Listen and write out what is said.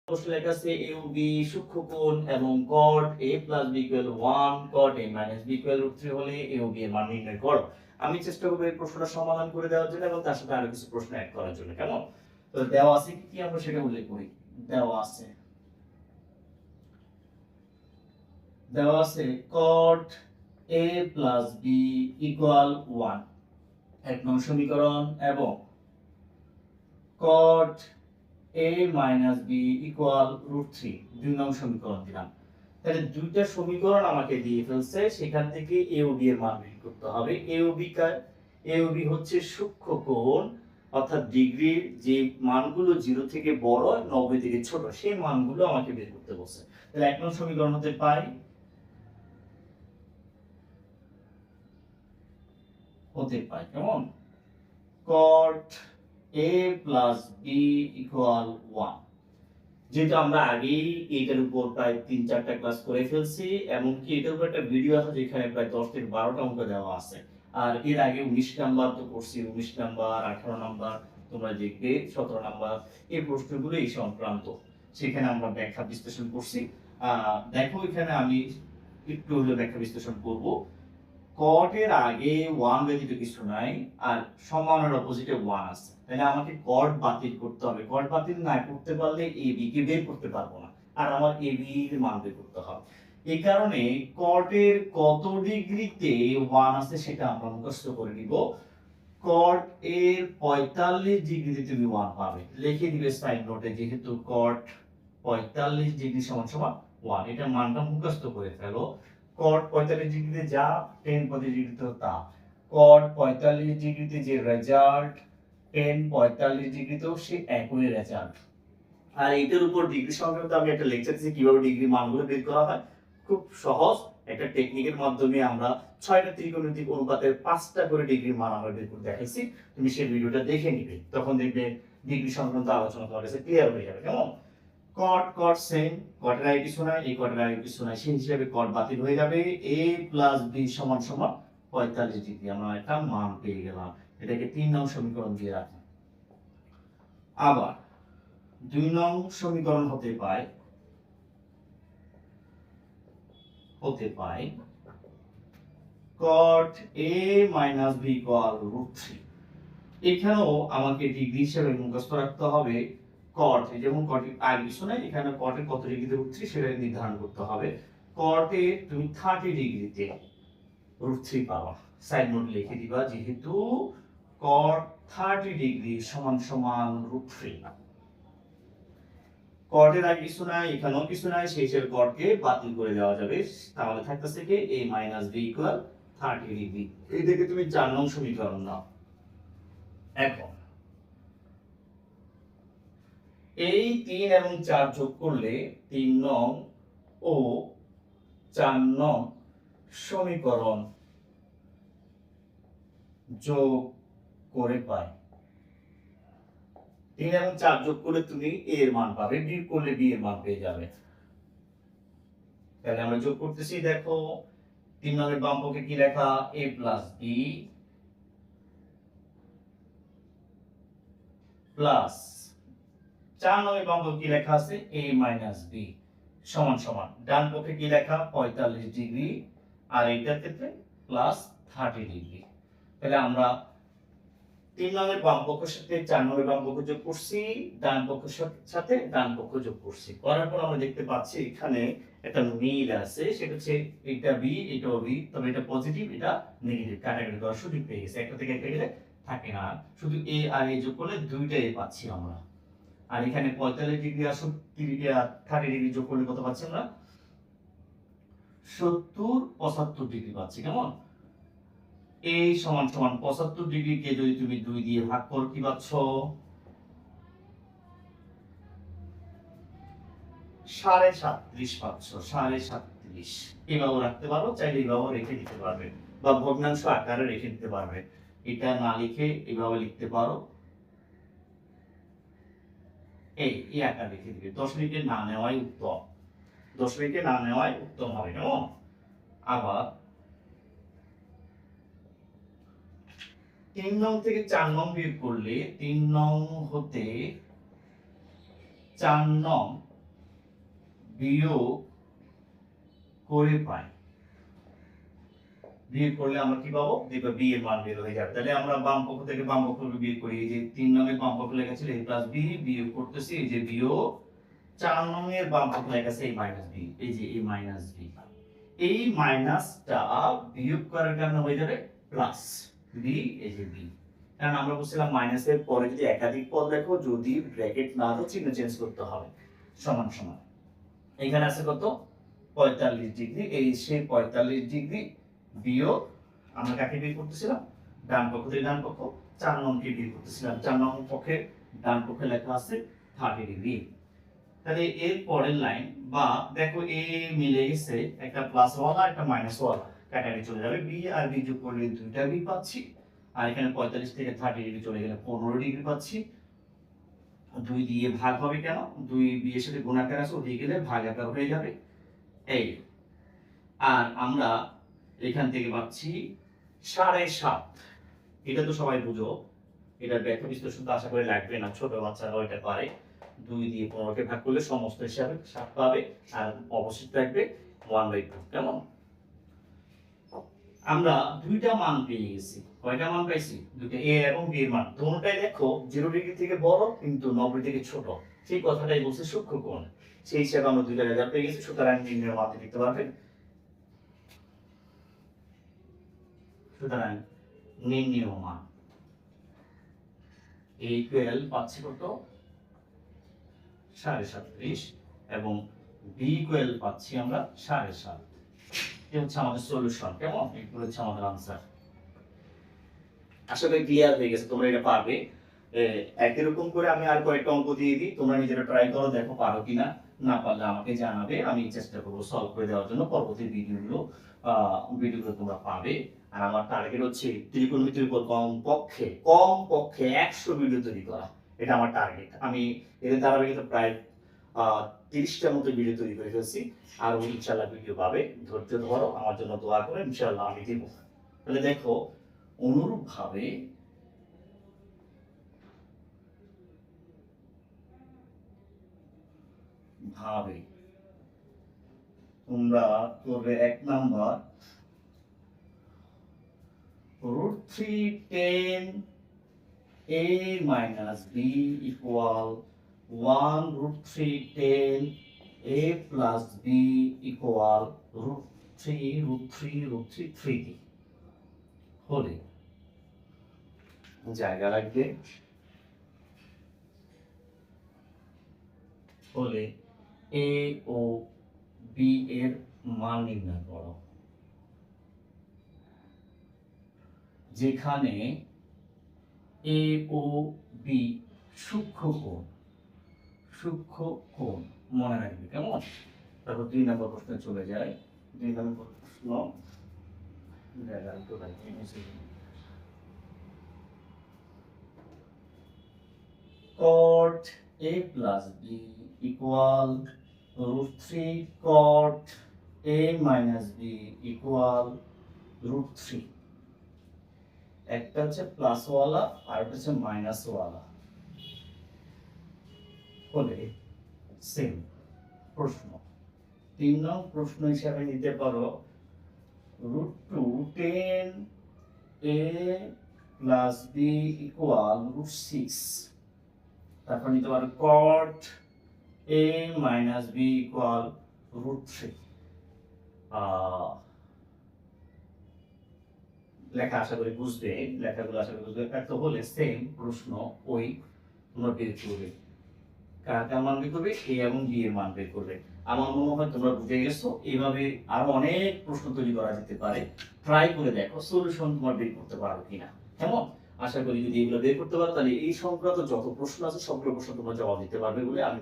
প্রশ্নে লেখা আছে এ ও বি সূক্ষ্মকোণ এবং cot a + b = 1 cot a - b = √3 হলে এ ও বি এর মান নির্ণয় করো। আমি চেষ্টা করব এই প্রশ্নটা সমাধান করে দেওয়ার জন্য এবং তার সাথে আরো কিছু প্রশ্ন অ্যাড করার জন্য। কেমন? তো দেওয়া আছে কি আমরা সেটা উল্লেখ করি। দেওয়া আছে cot a + b = 1 এক নং সমীকরণ এবং cot a - b = √3 দুই নং সমীকরণ দিলাম। তাহলে দুইটা সমীকরণ আমাকে দিয়ে ফেলছে, সেখান থেকে এ ও বি এর মান বের করতে হবে। এ ও বি হচ্ছে সূক্ষ্মকোণ, অর্থাৎ ডিগ্রির যে মানগুলো 0 থেকে বড় 90 থেকে ছোট সেই মানগুলো আমাকে বের করতে বলছে। তাহলে এক নং সমীকরণ হতে পাই কেমন cot a + b = 1। যেহেতু আমরা আগেই এটার উপর প্রায় 3-4টা ক্লাস করে ফেলছি, এমনকি এটার উপর একটা ভিডিও আছে যেখানে প্রায় 10 থেকে 12টা অঙ্ক দেওয়া আছে। আর এর আগে 19 নাম্বার তো করছি, 19 নাম্বার, 18 নাম্বার তোমরা দেখবে, 17 নাম্বার এই প্রশ্নগুলো এই সংক্রান্ত। সেখানে আমরা ব্যাখ্যা বিশ্লেষণ করছি। দেখো এখানে আমি একটু হলে ব্যাখ্যা বিশ্লেষণ করব। cot এর আগে 1 ব্যতীত কিছু নাই, আর সমানের অপোজিটে 1 আছে। তাহলে আমাকে cot বাতিল করতে হবে। cot বাতিল না করতে পারলে ab কে বের করতে পারবো না, আর আমার ab এর মান বের করতে হবে। এই কারণে cot এর কত ডিগ্রিতে 1 আছে সেটা আমরা মুখস্থ করে নিব। cot এর 45 ডিগ্রিতে তুমি 1 পাবে, লিখে দিবে সাইড নোটে, যেহেতু cot 45 ডিগ্রি = 1, এটা মানটা মুখস্থ করে ফেলো। cot 45 ডিগ্রিতে যা, tan 45 ডিগ্রিতেও তা। cot 45 ডিগ্রিতে যে রেজাল্ট, tan 45 ডিগ্রিতেও সে একই রেজাল্ট। আর এটার উপর ডিগ্রি সংক্রান্ত আমি একটা লেকচার দিয়েছি কিভাবে ডিগ্রি মানগুলো বের করা হয়। খুব সহজ একটা টেকনিকের মাধ্যমে আমরা 6টা ত্রিকোণমিতিক অনুপাতের 5টা করে ডিগ্রি মান আমরা বের করে দেখাইছি। তুমি সেই ভিডিওটা দেখে নিবে, তখন দেখবে ডিগ্রি সংক্রান্ত আলোচনা তোমার কাছে ক্লিয়ার হয়ে যাবে। কেমন? cot সেম, cot এর আগে কিছু নাই, এই cot এর আগে কিছু নাই, সেই হিসাবে cot বাতিল হয়ে যাবে। a + b = 45 ডিগ্রি আমরা একটা মান পেয়ে গেলাম। এটাকে 3 নং সমীকরণ দিয়ে রাখি। আবার 2 নং সমীকরণ হতে পায় cot a - b = √3। এখানেও আমাকে ডিগ্রি হিসেবে মুখস্থ রাখতে হবে cot, যেমন cot এর আগে কিছু নাই, এখানে cot এর কত ডিগ্রিতে √3 সেটা নির্ধারণ করতে হবে। cot এ তুমি 30 ডিগ্রিতে √3 পাবা, সাইড নোট লিখে দিবা, যেহেতু cot 30 ডিগ্রি = √3। cot এর আগে কিছু নাই, এখানেও কিছু নাই, সেই হিসেবে cot কে বাতিল করে দেওয়া যাবে। তাহলে থাকতেছে কি a - b = 30 ডিগ্রি। এই থেকে তুমি 4 নং সমীকরণ নাও। এখন এই 3 এবং 4 যোগ করলে 3 নং ও 4 নং সমীকরণ যোগ করে পাই। 3 এবং 4 যোগ করলে তুমি a এর মান পাবে, বিয়োগ করলে b এর মান পেয়ে যাবে। তাহলে আমরা যোগ করতেছি, দেখো 3 নং এর বাম পক্ষে কি লেখা, a + b প্লাস 4 নং এর বাম পক্ষে কি লেখা আছে, a - b = ডান পক্ষে কি লেখা 45 ডিগ্রি, আর এইটার ক্ষেত্রে প্লাস 30 ডিগ্রি। তাহলে আমরা 3 নং এর বাম পক্ষের সাথে 4 নং এর বাম পক্ষ যোগ করছি, ডান পক্ষের সাথে ডান পক্ষ যোগ করছি। করার পর আমরা দেখতে পাচ্ছি এখানে একটা মিল আছে, সেটা হচ্ছে এটা b এটাও b, তবে এটা পজিটিভ এটা নেগেটিভ, কাটাকাটি করার সুযোগ পেয়ে গেছে। একটা থেকে একটা গেলে থাকে না, শুধু a আর a যোগ করলে দুইটাই পাচ্ছি আমরা। আর এখানে 45 ডিগ্রি আর 30 ডিগ্রি যোগ করলে কত পাচ্ছি আমরা, 70-75 ডিগ্রি পাচ্ছি। কেমন? a = 75 ডিগ্রিকে যদি তুমি 2 দিয়ে ভাগ করো কি পাচ্ছ, 37.5 পাচ্ছ। 37.5 এভাবে রাখতে পারো, চাইলে এভাবে রেখে দিতে পারবে, বা ভগ্নাংশ আকারে রেখে দিতে পারবে। এটা না লিখে এভাবে লিখতে পারো, এই আকার রেখে দিবে। দশমিকে না নেওয়াই উত্তম, দশমিকে না নেওয়াই উত্তম হবে। কেমন? আবার 3 নং থেকে 4 নং বিয়োগ করলে 3 নং হতে 4 নং বিয়োগ করে পাই, বিয়োগ করলে আমরা কি পাবো? দেখো বি এর মান বের হয়ে যাবে। তাহলে আমরা বাম পক্ষ থেকে বাম পক্ষকে বিয়োগ করি। এই যে 3 নংয়ের বাম পক্ষ লেখা ছিল a প্লাস b, বিয়োগ করতেছি এই যে বিয়োগ 4 নংয়ের বাম পক্ষ লেখা আছে a মাইনাস b, এই যে a মাইনাস b। এই মাইনাসটা বিয়োগ করার কারণে হয়ে যাবে প্লাস b, এই যে b। কারণ আমরা বলছিলাম মাইনাসের পরে যদি একাধিক পদ দেখো, যদি ব্র্যাকেট না দাও চিহ্ন চেঞ্জ করতে হবে। সমান সমান এখানে আছে কত? 45 ডিগ্রি। এই সেই 45 ডিগ্রি বিয়োগ আমরা কাকে বিয়োগ করতেছিলাম? ডান পক্ষ থেকে ডান পক্ষ 4 নংকে বিয়োগ করতেছিলাম। 4 নং পক্ষে ডান পক্ষে লেখা আছে 30 ডিগ্রি। তাহলে এর পরের লাইন বা দেখো এ মিলে গেছে, একটা প্লাস ওয়ালা একটা মাইনাস ওয়ালা কাটাকাটি চলে যাবে। বি আর বি যোগ করলে দুইটা বি পাচ্ছি, আর এখানে 45 থেকে 30 ডিগ্রি চলে গেলে 15 ডিগ্রি পাচ্ছি। 2 দিয়ে ভাগ হবে কেন? 2 বি এর সাথে গুণাকার আছে, ওদিকে গেলে ভাগাকার হয়ে যাবে এই। আর আমরা এখান থেকে পাচ্ছি 7.5। এটা তো সবাই বুঝো, এটার ব্যাখ্যা বিশ্লেষণ তো আশা করি লাগবে না, ছোট বাচ্চারা এটা পারে। 2 দিয়ে 15কে ভাগ করলে সমস্ত হিসাবে 7 পাবে, আর অবশিষ্ট থাকবে 1/2। কেমন? আমরা দুইটা মান পেয়ে গেছি। কয়টা মান পাইছি? দুইটা, a এবং b এর মান। দুটোটাই দেখো 0 ডিগ্রি থেকে বড় কিন্তু 90 থেকে ছোট। সেই কথাটাই বলছে সূক্ষ্মকোণ। সেই হিসাবে আমরা দুইটা রেজাল্ট পেয়ে গেছি। সুতরাং নির্ণয় মান লিখতে পারবেন। সুতরাং নির্ণয় মান a ইকুয়াল পাচ্ছি কত? 37.5 এবং b ইকুয়াল পাচ্ছি আমরা 7.5। এটা হচ্ছে আমাদের সলিউশন। কেমন? এগুলো হচ্ছে আমাদের আনসার। আশা করি ক্লিয়ার হয়ে গেছে, তোমরা এটা পারবে। একই রকম করে আমি আর কয়েকটা অঙ্ক দিয়ে দিই, তোমরা নিজেরা ট্রাই করো, দেখো পারো কিনা। না পারলে আমাকে জানাবে, আমি চেষ্টা করবো সলভ করে দেওয়ার জন্য। পরবর্তী ভিডিওগুলো তোমরা পাবে। আর আমার টার্গেট হচ্ছে ত্রিকোণমিতির উপর কমপক্ষে 100 ভিডিও তৈরি করা। এটা আমার টার্গেট। আমি এর ধারাবাহিকতা প্রায় 30টার মতো ভিডিও তৈরি করে ফেলছি। আর ইনশাআল্লাহ ভিডিও পাবে। ধৈর্য ধরো, আমার জন্য দোয়া করে, ইনশাআল্লাহ আমি দিব। তাহলে দেখো অনুরূপ ভাবে তোমরা করবে 1 number √3 10 a minus b equal 1 √3 10 a plus b equal √3 3 হলে জায়গা লাগবে, হলে a ও b এর মান নির্ণয় করো। যেখানে a ও b সূক্ষ্মকোণ মনে রাখবে। কেমন? তারপর 2 নম্বর প্রশ্নে চলে যায়। 2 নম্বর প্রশ্ন cot a plus b equal √3 cot a minus b equal √3। একটা হচ্ছে প্লাস ওয়ালা আর একটা হচ্ছে মাইনাস ওয়ালা হলে সেম প্রশ্ন। 3 নং প্রশ্ন হিসাবে নিতে পারো √2 10 a plus b equal √6। তারপর নিতে পারো cot a minus b equal √3। লেখা আশা করি বুঝবে, লেখাগুলো আশা করি বুঝবে। একটা হলে সেম প্রশ্ন ওই তোমরা বের করবে, কার মান বের করবে? a এবং b এর মান বের করবে। আমার মনে হয় তোমরা বুঝে গেছো। এইভাবে আরো অনেক প্রশ্ন তৈরি করা যেতে পারে। ট্রাই করে দেখো সলিউশন তোমার বের করতে পারো কিনা। কেমন? আশা করি যদি এগুলো বের করতে পারো তাহলে এই সংক্রান্ত যত প্রশ্ন আছে সবগুলো প্রশ্ন তোমরা জবাব দিতে পারবে বলে আমি